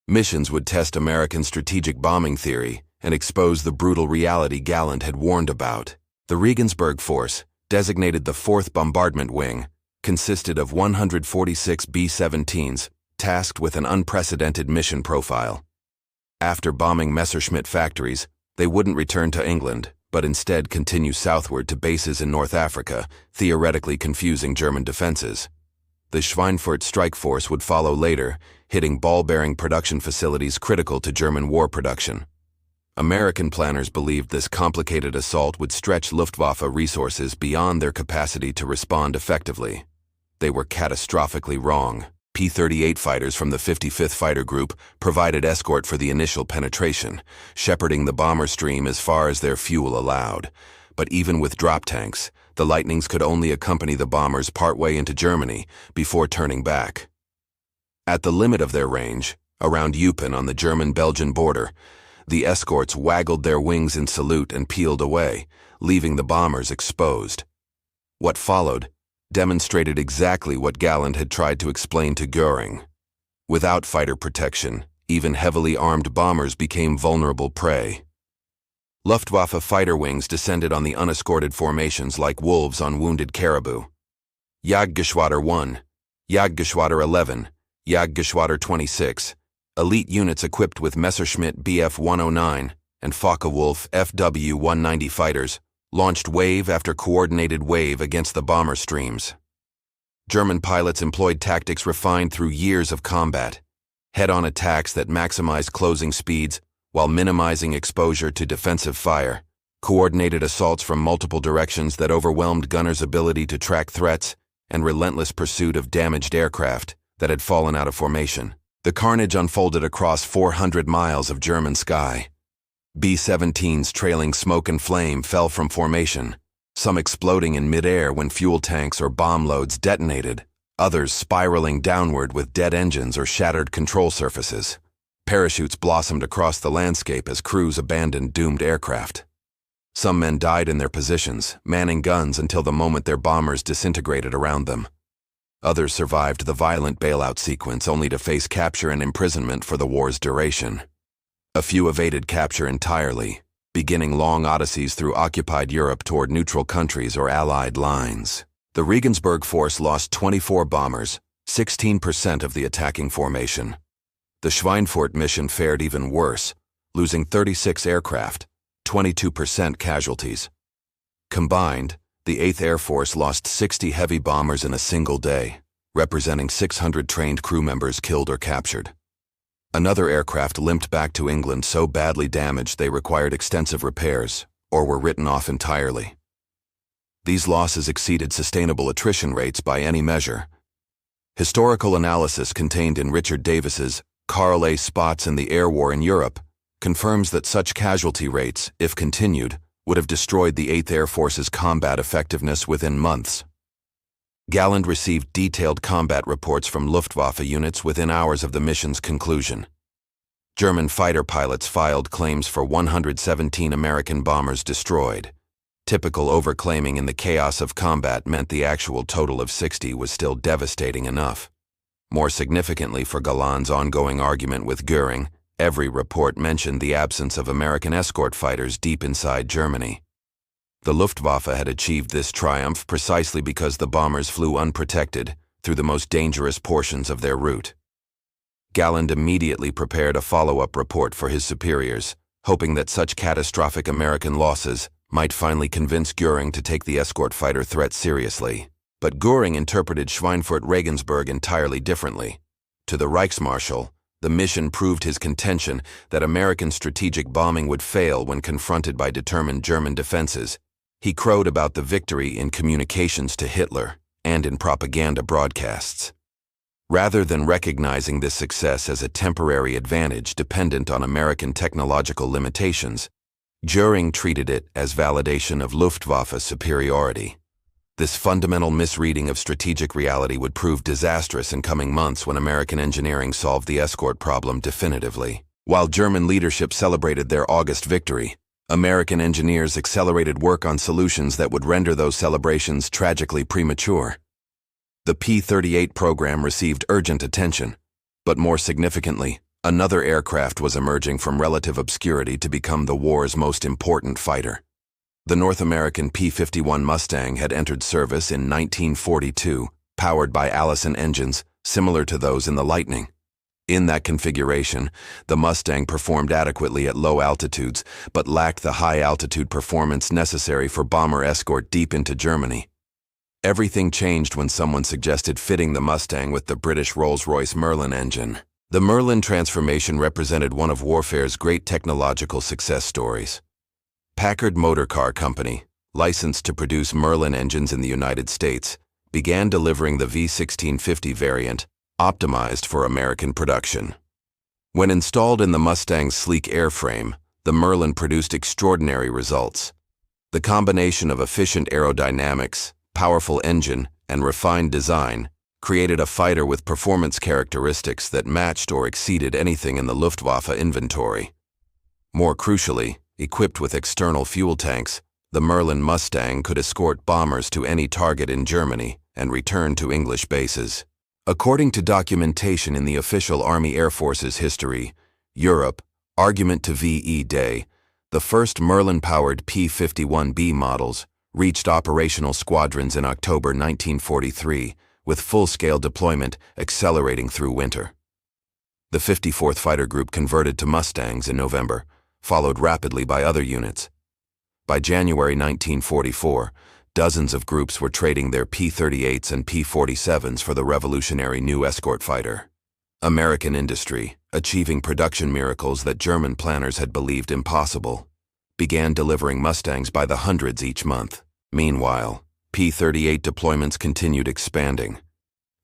Missions would test American strategic bombing theory and expose the brutal reality Galland had warned about. The Regensburg Force, designated the 4th Bombardment Wing, consisted of 146 B-17s, tasked with an unprecedented mission profile. After bombing Messerschmitt factories, they wouldn't return to England, but instead continue southward to bases in North Africa, theoretically confusing German defenses. The Schweinfurt strike force would follow later, hitting ball-bearing production facilities critical to German war production. American planners believed this complicated assault would stretch Luftwaffe resources beyond their capacity to respond effectively. They were catastrophically wrong. P-38 fighters from the 55th Fighter Group provided escort for the initial penetration, shepherding the bomber stream as far as their fuel allowed. But even with drop tanks, the Lightnings could only accompany the bombers partway into Germany before turning back. At the limit of their range, around Eupen on the German-Belgian border, the escorts waggled their wings in salute and peeled away, leaving the bombers exposed. What followed demonstrated exactly what Galland had tried to explain to Göring. Without fighter protection, even heavily armed bombers became vulnerable prey. Luftwaffe fighter wings descended on the unescorted formations like wolves on wounded caribou. Jagdgeschwader 1, Jagdgeschwader 11, Jagdgeschwader 26, elite units equipped with Messerschmitt Bf-109 and Focke-Wulf Fw-190 fighters, launched wave after coordinated wave against the bomber streams. German pilots employed tactics refined through years of combat, head-on attacks that maximized closing speeds while minimizing exposure to defensive fire, coordinated assaults from multiple directions that overwhelmed gunners' ability to track threats, and relentless pursuit of damaged aircraft that had fallen out of formation. The carnage unfolded across 400 miles of German sky. B-17s trailing smoke and flame fell from formation, some exploding in midair when fuel tanks or bomb loads detonated, others spiraling downward with dead engines or shattered control surfaces. Parachutes blossomed across the landscape as crews abandoned doomed aircraft. Some men died in their positions, manning guns until the moment their bombers disintegrated around them. Others survived the violent bailout sequence only to face capture and imprisonment for the war's duration. A few evaded capture entirely, beginning long odysseys through occupied Europe toward neutral countries or Allied lines. The Regensburg Force lost 24 bombers, 16% of the attacking formation. The Schweinfurt mission fared even worse, losing 36 aircraft, 22% casualties. Combined, the 8th Air Force lost 60 heavy bombers in a single day, representing 600 trained crew members killed or captured. Another aircraft limped back to England so badly damaged they required extensive repairs, or were written off entirely. These losses exceeded sustainable attrition rates by any measure. Historical analysis contained in Richard Davis's Carl A. Spots in the Air War in Europe confirms that such casualty rates, if continued, would have destroyed the 8th Air Force's combat effectiveness within months. Galland received detailed combat reports from Luftwaffe units within hours of the mission's conclusion. German fighter pilots filed claims for 117 American bombers destroyed. Typical overclaiming in the chaos of combat meant the actual total of 60 was still devastating enough. More significantly for Galland's ongoing argument with Göring, every report mentioned the absence of American escort fighters deep inside Germany. The Luftwaffe had achieved this triumph precisely because the bombers flew unprotected through the most dangerous portions of their route. Galland immediately prepared a follow-up report for his superiors, hoping that such catastrophic American losses might finally convince Göring to take the escort fighter threat seriously. But Göring interpreted Schweinfurt-Regensburg entirely differently. To the Reichsmarschall, the mission proved his contention that American strategic bombing would fail when confronted by determined German defenses. He crowed about the victory in communications to Hitler and in propaganda broadcasts. Rather than recognizing this success as a temporary advantage dependent on American technological limitations, Göring treated it as validation of Luftwaffe's superiority. This fundamental misreading of strategic reality would prove disastrous in coming months when American engineering solved the escort problem definitively. While German leadership celebrated their August victory, American engineers accelerated work on solutions that would render those celebrations tragically premature. The P-38 program received urgent attention, but more significantly, Another aircraft was emerging from relative obscurity to become the war's most important fighter. The North American P-51 Mustang had entered service in 1942, powered by Allison engines similar to those in the Lightning. In that configuration, the Mustang performed adequately at low altitudes, but lacked the high-altitude performance necessary for bomber escort deep into Germany. Everything changed when someone suggested fitting the Mustang with the British Rolls-Royce Merlin engine. The Merlin transformation represented one of warfare's great technological success stories. Packard Motor Car Company, licensed to produce Merlin engines in the United States, began delivering the V1650 variant, optimized for American production. When installed in the Mustang's sleek airframe, the Merlin produced extraordinary results. The combination of efficient aerodynamics, powerful engine, and refined design created a fighter with performance characteristics that matched or exceeded anything in the Luftwaffe inventory. More crucially, equipped with external fuel tanks, the Merlin Mustang could escort bombers to any target in Germany and return to English bases. According to documentation in the official Army Air Force's history, Europe, Argument to VE Day, the first Merlin-powered P-51B models reached operational squadrons in October 1943, with full-scale deployment accelerating through winter. The 54th Fighter Group converted to Mustangs in November, followed rapidly by other units. By January 1944, dozens of groups were trading their P-38s and P-47s for the revolutionary new escort fighter. American industry, achieving production miracles that German planners had believed impossible, began delivering Mustangs by the hundreds each month. Meanwhile, P-38 deployments continued expanding.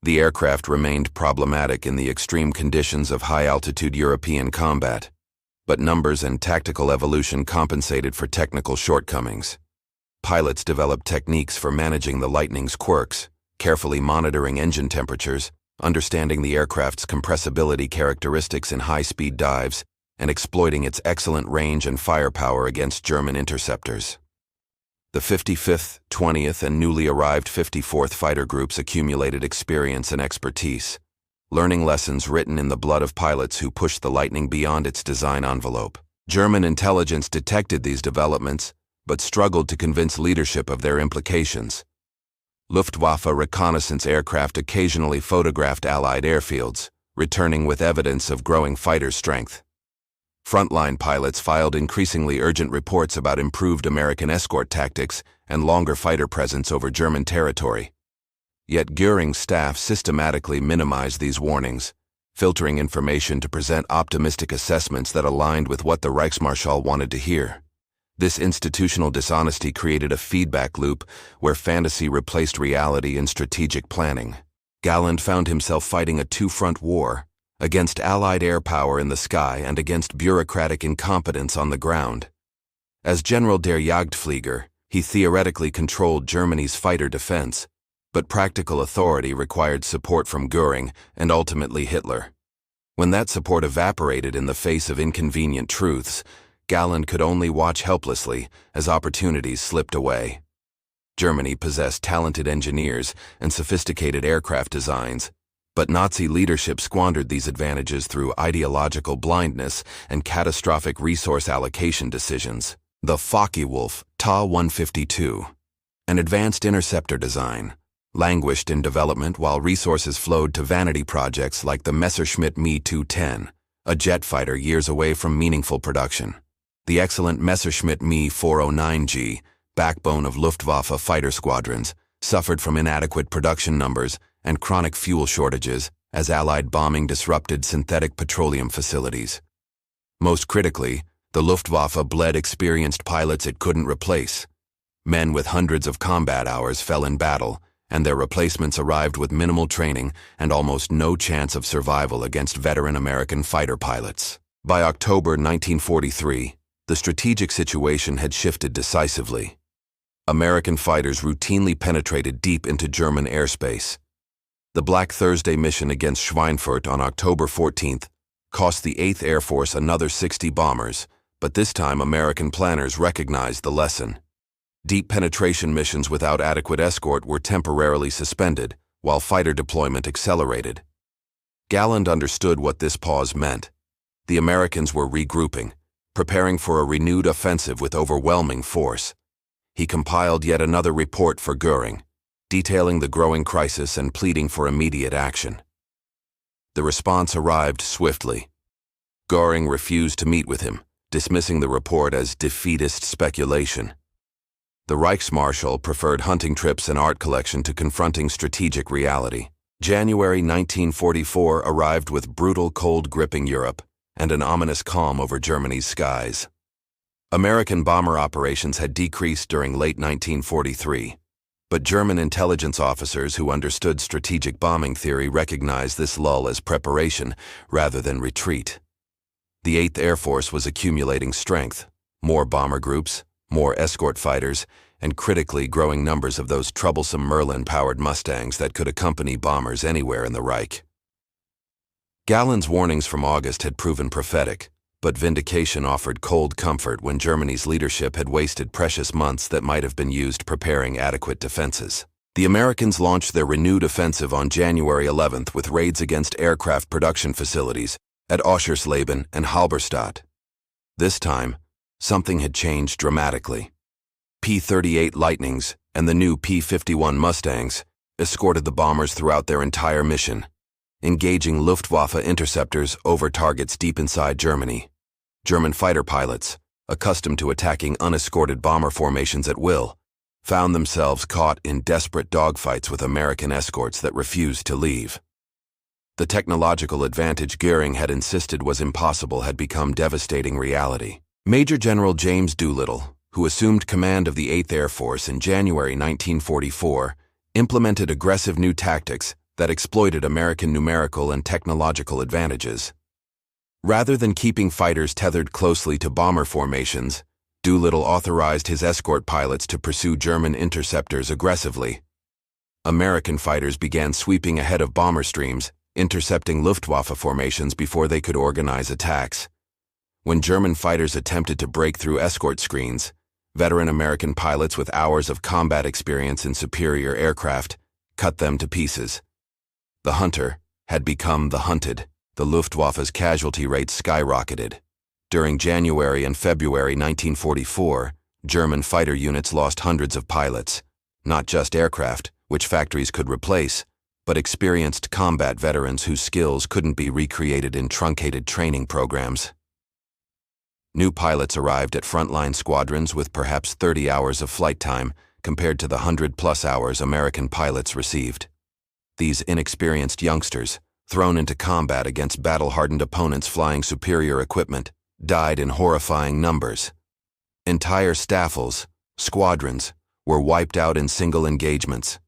The aircraft remained problematic in the extreme conditions of high-altitude European combat, but numbers and tactical evolution compensated for technical shortcomings. Pilots developed techniques for managing the Lightning's quirks, carefully monitoring engine temperatures, understanding the aircraft's compressibility characteristics in high-speed dives, and exploiting its excellent range and firepower against German interceptors. The 55th, 20th, and newly arrived 54th Fighter Groups accumulated experience and expertise, learning lessons written in the blood of pilots who pushed the Lightning beyond its design envelope. German intelligence detected these developments, but struggled to convince leadership of their implications. Luftwaffe reconnaissance aircraft occasionally photographed Allied airfields, returning with evidence of growing fighter strength. Frontline pilots filed increasingly urgent reports about improved American escort tactics and longer fighter presence over German territory. Yet Göring's staff systematically minimized these warnings, filtering information to present optimistic assessments that aligned with what the Reichsmarschall wanted to hear. This institutional dishonesty created a feedback loop where fantasy replaced reality in strategic planning. Galland found himself fighting a two-front war, against Allied air power in the sky and against bureaucratic incompetence on the ground. As General der Jagdflieger, he theoretically controlled Germany's fighter defense, but practical authority required support from Göring and ultimately Hitler. When that support evaporated in the face of inconvenient truths, Galland could only watch helplessly as opportunities slipped away. Germany possessed talented engineers and sophisticated aircraft designs, but Nazi leadership squandered these advantages through ideological blindness and catastrophic resource allocation decisions. The Focke-Wulf Ta-152, an advanced interceptor design, languished in development while resources flowed to vanity projects like the Messerschmitt Me 210, a jet fighter years away from meaningful production. The excellent Messerschmitt Me 409G, backbone of Luftwaffe fighter squadrons, suffered from inadequate production numbers and chronic fuel shortages as Allied bombing disrupted synthetic petroleum facilities. Most critically, the Luftwaffe bled experienced pilots it couldn't replace. Men with hundreds of combat hours fell in battle, and their replacements arrived with minimal training and almost no chance of survival against veteran American fighter pilots. By October 1943, the strategic situation had shifted decisively. American fighters routinely penetrated deep into German airspace. The Black Thursday mission against Schweinfurt on October 14th cost the 8th Air Force another 60 bombers, but this time American planners recognized the lesson. Deep penetration missions without adequate escort were temporarily suspended, while fighter deployment accelerated. Galland understood what this pause meant. The Americans were regrouping, preparing for a renewed offensive with overwhelming force. He compiled yet another report for Göring, detailing the growing crisis and pleading for immediate action. The response arrived swiftly. Göring refused to meet with him, dismissing the report as defeatist speculation. The Reichsmarschall preferred hunting trips and art collection to confronting strategic reality. January 1944 arrived with brutal cold gripping Europe and an ominous calm over Germany's skies. American bomber operations had decreased during late 1943, but German intelligence officers who understood strategic bombing theory recognized this lull as preparation rather than retreat. The 8th Air Force was accumulating strength, more bomber groups, more escort fighters, and critically growing numbers of those troublesome Merlin-powered Mustangs that could accompany bombers anywhere in the Reich. Galland's warnings from August had proven prophetic, but vindication offered cold comfort when Germany's leadership had wasted precious months that might have been used preparing adequate defenses. The Americans launched their renewed offensive on January 11th with raids against aircraft production facilities at Oschersleben and Halberstadt. This time, something had changed dramatically. P-38 Lightnings and the new P-51 Mustangs escorted the bombers throughout their entire mission, engaging Luftwaffe interceptors over targets deep inside Germany. German fighter pilots, accustomed to attacking unescorted bomber formations at will, found themselves caught in desperate dogfights with American escorts that refused to leave. The technological advantage Göring had insisted was impossible had become devastating reality. Major General James Doolittle, who assumed command of the 8th Air Force in January 1944, implemented aggressive new tactics that exploited American numerical and technological advantages. Rather than keeping fighters tethered closely to bomber formations, Doolittle authorized his escort pilots to pursue German interceptors aggressively. American fighters began sweeping ahead of bomber streams, intercepting Luftwaffe formations before they could organize attacks. When German fighters attempted to break through escort screens, veteran American pilots with hours of combat experience in superior aircraft cut them to pieces. The hunter had become the hunted. The Luftwaffe's casualty rates skyrocketed. During January and February 1944, German fighter units lost hundreds of pilots, not just aircraft, which factories could replace, but experienced combat veterans whose skills couldn't be recreated in truncated training programs. New pilots arrived at frontline squadrons with perhaps 30 hours of flight time compared to the 100-plus hours American pilots received. These inexperienced youngsters, thrown into combat against battle-hardened opponents flying superior equipment, died in horrifying numbers. Entire staffels, squadrons, were wiped out in single engagements.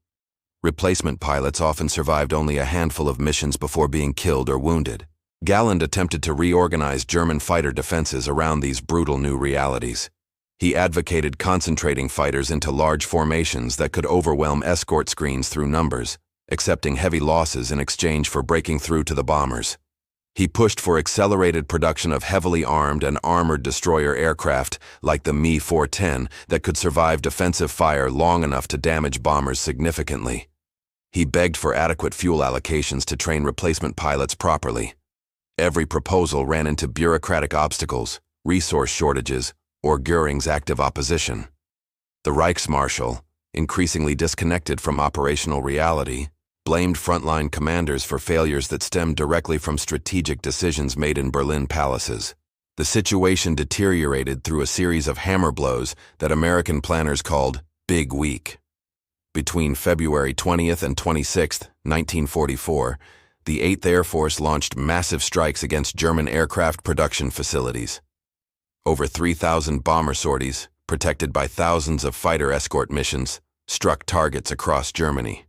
Replacement pilots often survived only a handful of missions before being killed or wounded. Galland attempted to reorganize German fighter defenses around these brutal new realities. He advocated concentrating fighters into large formations that could overwhelm escort screens through numbers, accepting heavy losses in exchange for breaking through to the bombers. He pushed for accelerated production of heavily armed and armored destroyer aircraft like the Me-410 that could survive defensive fire long enough to damage bombers significantly. He begged for adequate fuel allocations to train replacement pilots properly. Every proposal ran into bureaucratic obstacles, resource shortages, or Göring's active opposition. The Reichsmarschall, increasingly disconnected from operational reality, blamed frontline commanders for failures that stemmed directly from strategic decisions made in Berlin palaces. The situation deteriorated through a series of hammer blows that American planners called Big Week. Between February 20th and 26th, 1944, the 8th Air Force launched massive strikes against German aircraft production facilities. Over 3,000 bomber sorties, protected by thousands of fighter escort missions, struck targets across Germany.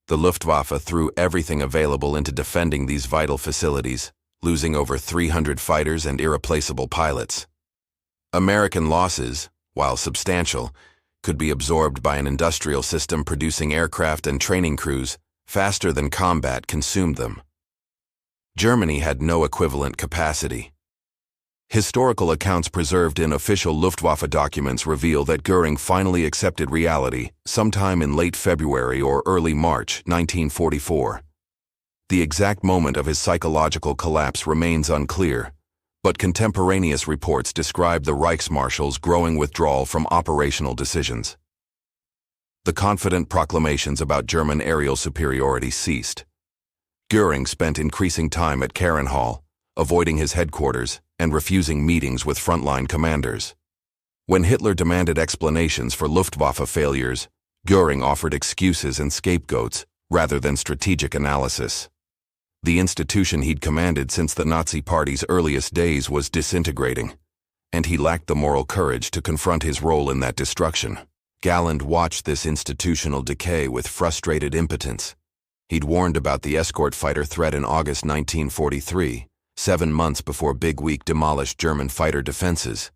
The Luftwaffe threw everything available into defending these vital facilities, losing over 300 fighters and irreplaceable pilots. American losses, while substantial, could be absorbed by an industrial system producing aircraft and training crews faster than combat consumed them. Germany had no equivalent capacity. Historical accounts preserved in official Luftwaffe documents reveal that Göring finally accepted reality sometime in late February or early March 1944. The exact moment of his psychological collapse remains unclear, but contemporaneous reports describe the Reichsmarschall's growing withdrawal from operational decisions. The confident proclamations about German aerial superiority ceased. Göring spent increasing time at Hall, avoiding his headquarters and refusing meetings with frontline commanders. When Hitler demanded explanations for Luftwaffe failures, Göring offered excuses and scapegoats rather than strategic analysis. The institution he'd commanded since the Nazi Party's earliest days was disintegrating, and he lacked the moral courage to confront his role in that destruction. Galland watched this institutional decay with frustrated impotence. He'd warned about the escort fighter threat in August 1943, 7 months before Big Week demolished German fighter defenses.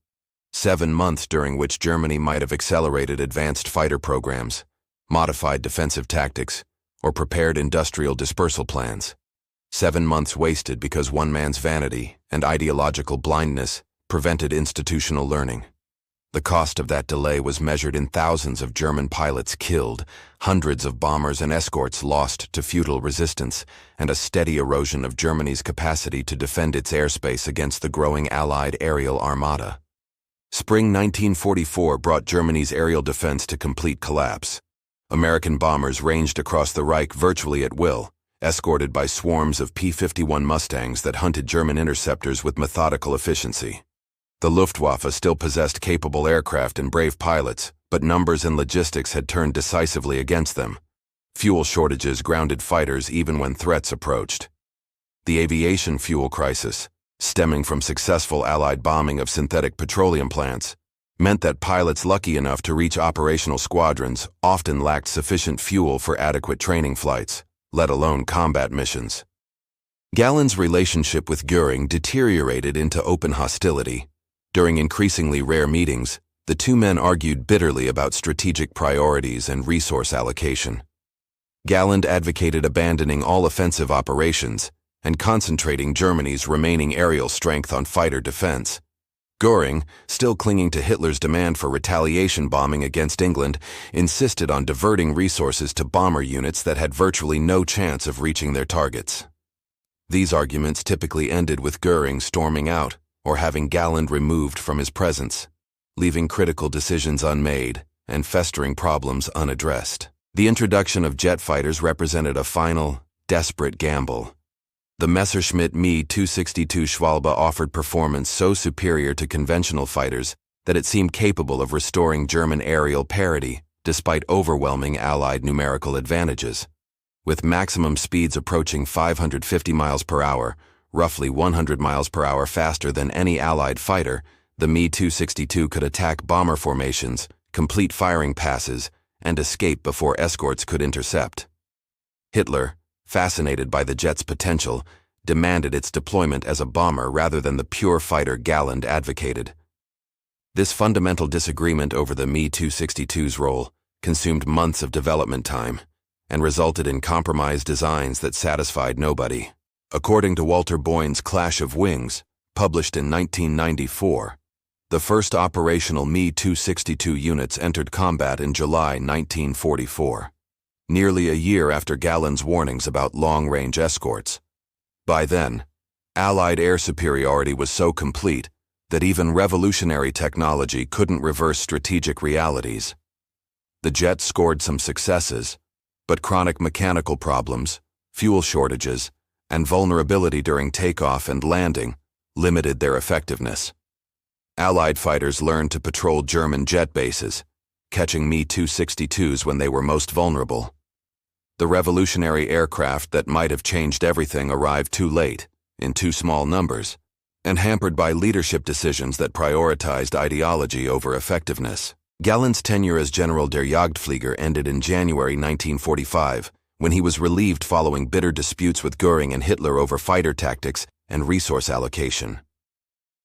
7 months during which Germany might have accelerated advanced fighter programs, modified defensive tactics, or prepared industrial dispersal plans. 7 months wasted because one man's vanity and ideological blindness prevented institutional learning. The cost of that delay was measured in thousands of German pilots killed, hundreds of bombers and escorts lost to futile resistance, and a steady erosion of Germany's capacity to defend its airspace against the growing Allied aerial armada. Spring 1944 brought Germany's aerial defense to complete collapse. American bombers ranged across the Reich virtually at will, escorted by swarms of P-51 Mustangs that hunted German interceptors with methodical efficiency. The Luftwaffe still possessed capable aircraft and brave pilots, but numbers and logistics had turned decisively against them. Fuel shortages grounded fighters even when threats approached. The aviation fuel crisis, stemming from successful Allied bombing of synthetic petroleum plants, meant that pilots lucky enough to reach operational squadrons often lacked sufficient fuel for adequate training flights, let alone combat missions. Galland's relationship with Göring deteriorated into open hostility. During increasingly rare meetings, the two men argued bitterly about strategic priorities and resource allocation. Galland advocated abandoning all offensive operations and concentrating Germany's remaining aerial strength on fighter defense. Göring, still clinging to Hitler's demand for retaliation bombing against England, insisted on diverting resources to bomber units that had virtually no chance of reaching their targets. These arguments typically ended with Göring storming out or having Galland removed from his presence, leaving critical decisions unmade and festering problems unaddressed. The introduction of jet fighters represented a final, desperate gamble. The Messerschmitt Me-262 Schwalbe offered performance so superior to conventional fighters that it seemed capable of restoring German aerial parity despite overwhelming Allied numerical advantages. With maximum speeds approaching 550 miles per hour, roughly 100 miles per hour faster than any Allied fighter, the Me-262 could attack bomber formations, complete firing passes, and escape before escorts could intercept. Hitler, fascinated by the jet's potential, demanded its deployment as a bomber rather than the pure fighter Galland advocated. This fundamental disagreement over the Me-262's role consumed months of development time and resulted in compromised designs that satisfied nobody. According to Walter Boyne's Clash of Wings, published in 1994, the first operational Me-262 units entered combat in July 1944. Nearly a year after Galland's warnings about long-range escorts. By then, Allied air superiority was so complete that even revolutionary technology couldn't reverse strategic realities. The jet scored some successes, but chronic mechanical problems, fuel shortages, and vulnerability during takeoff and landing limited their effectiveness. Allied fighters learned to patrol German jet bases, catching Me-262s when they were most vulnerable. The revolutionary aircraft that might have changed everything arrived too late, in too small numbers, and hampered by leadership decisions that prioritized ideology over effectiveness. Galland's tenure as General der Jagdflieger ended in January 1945, when he was relieved following bitter disputes with Göring and Hitler over fighter tactics and resource allocation.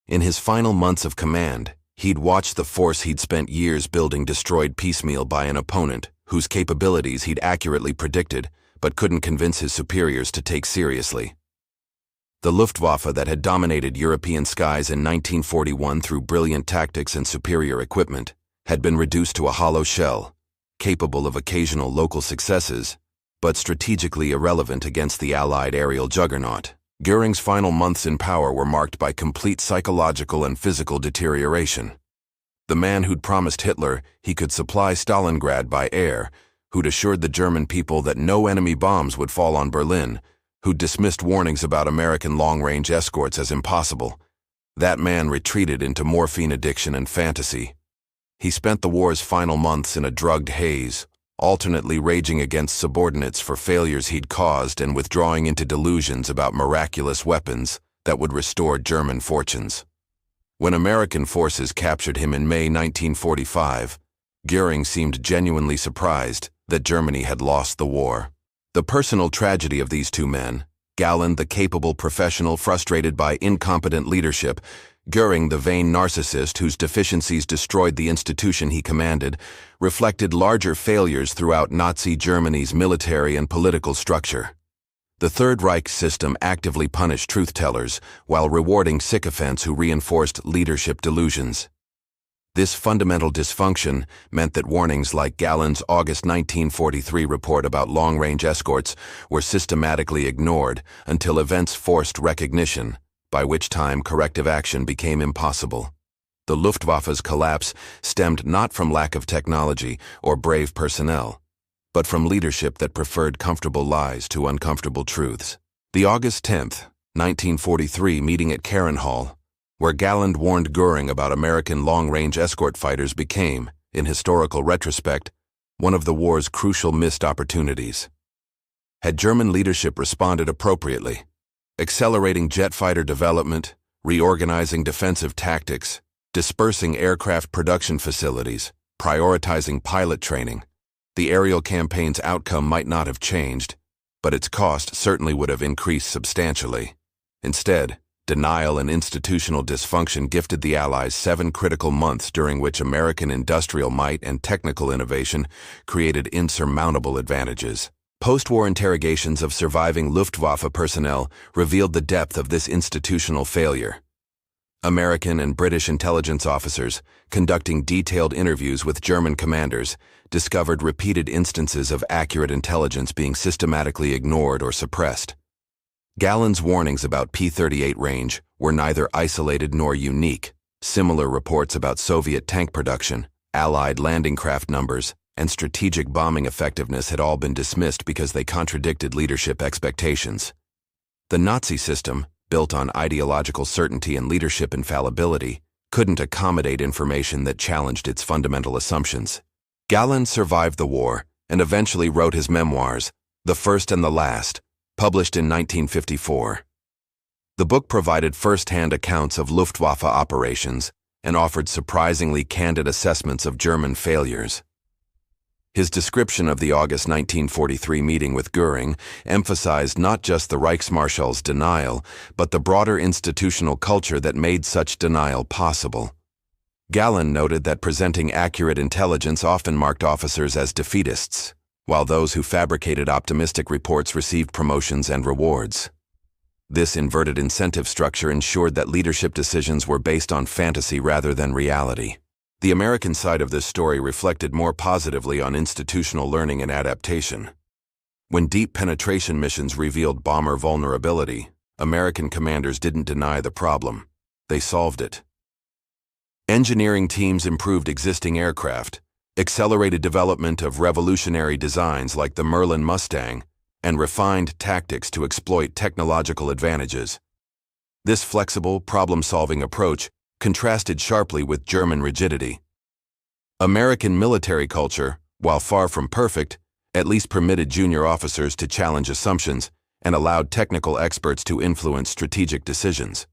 In his final months of command, he'd watched the force he'd spent years building destroyed piecemeal by an opponent whose capabilities he'd accurately predicted but couldn't convince his superiors to take seriously. The Luftwaffe that had dominated European skies in 1941 through brilliant tactics and superior equipment had been reduced to a hollow shell, capable of occasional local successes, but strategically irrelevant against the Allied aerial juggernaut. Göring's final months in power were marked by complete psychological and physical deterioration. The man who'd promised Hitler he could supply Stalingrad by air, who'd assured the German people that no enemy bombs would fall on Berlin, who'd dismissed warnings about American long-range escorts as impossible, that man retreated into morphine addiction and fantasy. He spent the war's final months in a drugged haze, alternately raging against subordinates for failures he'd caused and withdrawing into delusions about miraculous weapons that would restore German fortunes. When American forces captured him in May 1945, Göring seemed genuinely surprised that Germany had lost the war. The personal tragedy of these two men, Galland the capable professional frustrated by incompetent leadership, Göring the vain narcissist whose deficiencies destroyed the institution he commanded, reflected larger failures throughout Nazi Germany's military and political structure. The Third Reich system actively punished truth-tellers while rewarding sycophants who reinforced leadership delusions. This fundamental dysfunction meant that warnings like Galland's August 1943 report about long-range escorts were systematically ignored until events forced recognition, by which time corrective action became impossible. The Luftwaffe's collapse stemmed not from lack of technology or brave personnel, but from leadership that preferred comfortable lies to uncomfortable truths. The August 10, 1943 meeting at Hall, where Galland warned Göring about American long-range escort fighters became, in historical retrospect, one of the war's crucial missed opportunities. Had German leadership responded appropriately, accelerating jet fighter development, reorganizing defensive tactics, dispersing aircraft production facilities, prioritizing pilot training, the aerial campaign's outcome might not have changed, but its cost certainly would have increased substantially. Instead, denial and institutional dysfunction gifted the Allies 7 critical months during which American industrial might and technical innovation created insurmountable advantages. Post-war interrogations of surviving Luftwaffe personnel revealed the depth of this institutional failure. American and British intelligence officers, conducting detailed interviews with German commanders, discovered repeated instances of accurate intelligence being systematically ignored or suppressed. Galland's warnings about P-38 range were neither isolated nor unique. Similar reports about Soviet tank production, Allied landing craft numbers, and strategic bombing effectiveness had all been dismissed because they contradicted leadership expectations. The Nazi system, built on ideological certainty and leadership infallibility, couldn't accommodate information that challenged its fundamental assumptions. Galland survived the war and eventually wrote his memoirs, The First and the Last, published in 1954. The book provided first-hand accounts of Luftwaffe operations and offered surprisingly candid assessments of German failures. His description of the August 1943 meeting with Göring emphasized not just the Reichsmarschall's denial, but the broader institutional culture that made such denial possible. Galland noted that presenting accurate intelligence often marked officers as defeatists, while those who fabricated optimistic reports received promotions and rewards. This inverted incentive structure ensured that leadership decisions were based on fantasy rather than reality. The American side of this story reflected more positively on institutional learning and adaptation. When deep penetration missions revealed bomber vulnerability, American commanders didn't deny the problem. They solved it. Engineering teams improved existing aircraft, accelerated development of revolutionary designs like the Merlin Mustang, and refined tactics to exploit technological advantages. This flexible, problem-solving approach contrasted sharply with German rigidity. American military culture, while far from perfect, at least permitted junior officers to challenge assumptions and allowed technical experts to influence strategic decisions.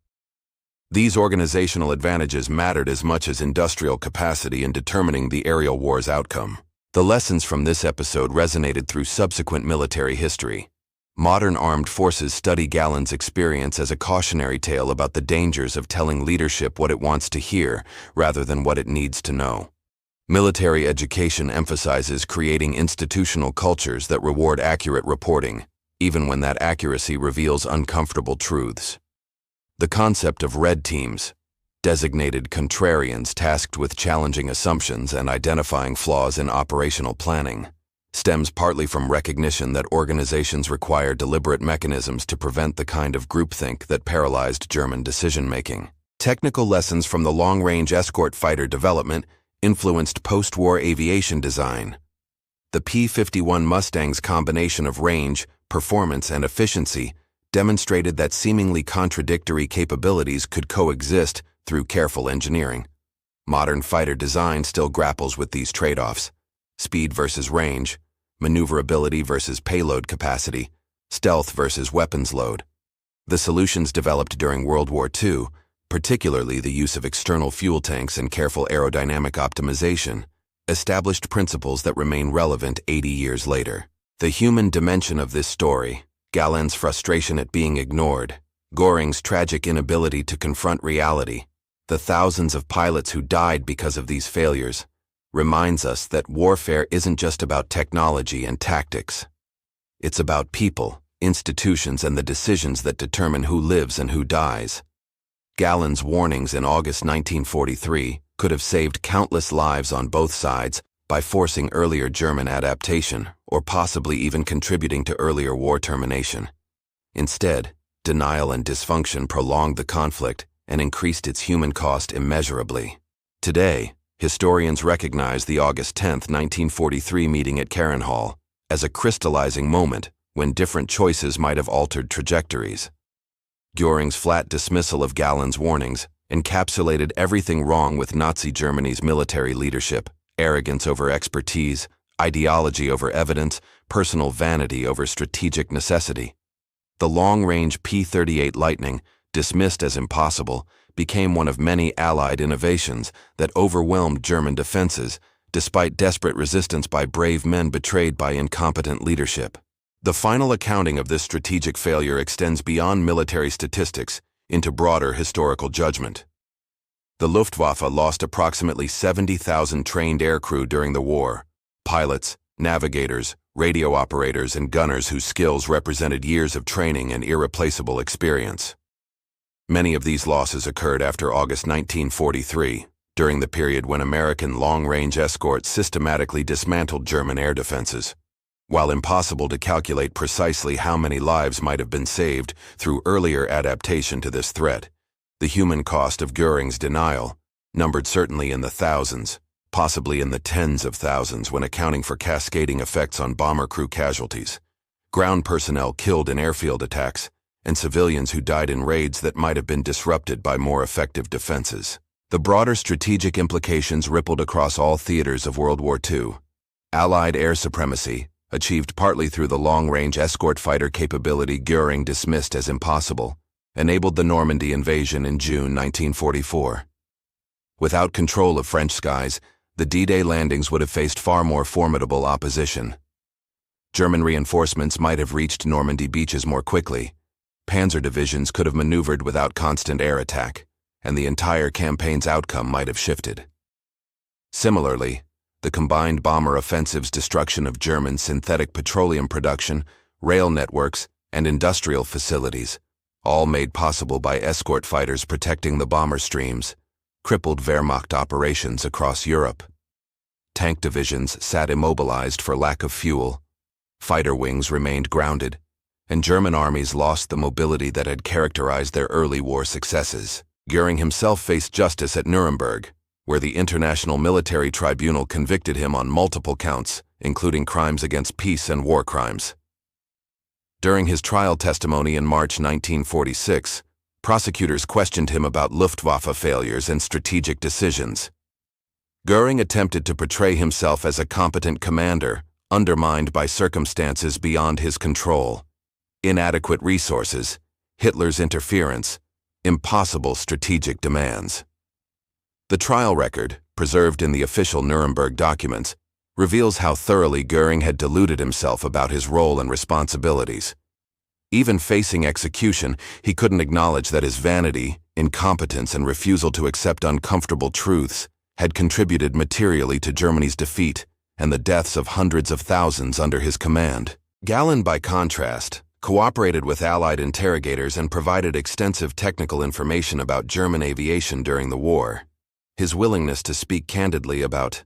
These organizational advantages mattered as much as industrial capacity in determining the aerial war's outcome. The lessons from this episode resonated through subsequent military history. Modern armed forces study Galland's experience as a cautionary tale about the dangers of telling leadership what it wants to hear rather than what it needs to know. Military education emphasizes creating institutional cultures that reward accurate reporting, even when that accuracy reveals uncomfortable truths. The concept of red teams, designated contrarians tasked with challenging assumptions and identifying flaws in operational planning, stems partly from recognition that organizations require deliberate mechanisms to prevent the kind of groupthink that paralyzed German decision-making. Technical lessons from the long-range escort fighter development influenced post-war aviation design. The P-51 Mustang's combination of range, performance, and efficiency demonstrated that seemingly contradictory capabilities could coexist through careful engineering. Modern fighter design still grapples with these trade-offs: speed versus range, maneuverability versus payload capacity, stealth versus weapons load. The solutions developed during World War II, particularly the use of external fuel tanks and careful aerodynamic optimization, established principles that remain relevant 80 years later. The human dimension of this story, Galland's frustration at being ignored, Göring's tragic inability to confront reality, the thousands of pilots who died because of these failures, reminds us that warfare isn't just about technology and tactics. It's about people, institutions, and the decisions that determine who lives and who dies. Galland's warnings in August 1943 could have saved countless lives on both sides by forcing earlier German adaptation, or possibly even contributing to earlier war termination. Instead, denial and dysfunction prolonged the conflict and increased its human cost immeasurably. Today, historians recognize the August 10, 1943 meeting at Hall as a crystallizing moment when different choices might have altered trajectories. Göring's flat dismissal of Galland's warnings encapsulated everything wrong with Nazi Germany's military leadership: arrogance over expertise, ideology over evidence, personal vanity over strategic necessity. The long-range P-38 Lightning, dismissed as impossible, became one of many Allied innovations that overwhelmed German defenses, despite desperate resistance by brave men betrayed by incompetent leadership. The final accounting of this strategic failure extends beyond military statistics into broader historical judgment. The Luftwaffe lost approximately 70,000 trained aircrew during the war: pilots, navigators, radio operators, and gunners whose skills represented years of training and irreplaceable experience. Many of these losses occurred after August 1943, during the period when American long-range escorts systematically dismantled German air defenses. While impossible to calculate precisely how many lives might have been saved through earlier adaptation to this threat, the human cost of Göring's denial, numbered certainly in the thousands, possibly in the tens of thousands when accounting for cascading effects on bomber crew casualties, ground personnel killed in airfield attacks, and civilians who died in raids that might have been disrupted by more effective defenses. The broader strategic implications rippled across all theaters of World War II. Allied air supremacy, achieved partly through the long-range escort fighter capability Göring dismissed as impossible, enabled the Normandy invasion in June 1944. Without control of French skies, the D-Day landings would have faced far more formidable opposition. German reinforcements might have reached Normandy beaches more quickly, panzer divisions could have maneuvered without constant air attack, and the entire campaign's outcome might have shifted. Similarly, the combined bomber offensive's destruction of German synthetic petroleum production, rail networks, and industrial facilities, all made possible by escort fighters protecting the bomber streams, crippled Wehrmacht operations across Europe. Tank divisions sat immobilized for lack of fuel, fighter wings remained grounded, and German armies lost the mobility that had characterized their early war successes. Göring himself faced justice at Nuremberg, where the International Military Tribunal convicted him on multiple counts, including crimes against peace and war crimes. During his trial testimony in March 1946, prosecutors questioned him about Luftwaffe failures and strategic decisions. Göring attempted to portray himself as a competent commander, undermined by circumstances beyond his control: inadequate resources, Hitler's interference, impossible strategic demands. The trial record, preserved in the official Nuremberg documents, reveals how thoroughly Göring had deluded himself about his role and responsibilities. Even facing execution, he couldn't acknowledge that his vanity, incompetence, and refusal to accept uncomfortable truths had contributed materially to Germany's defeat and the deaths of hundreds of thousands under his command. Galland, by contrast, cooperated with Allied interrogators and provided extensive technical information about German aviation during the war. His willingness to speak candidly about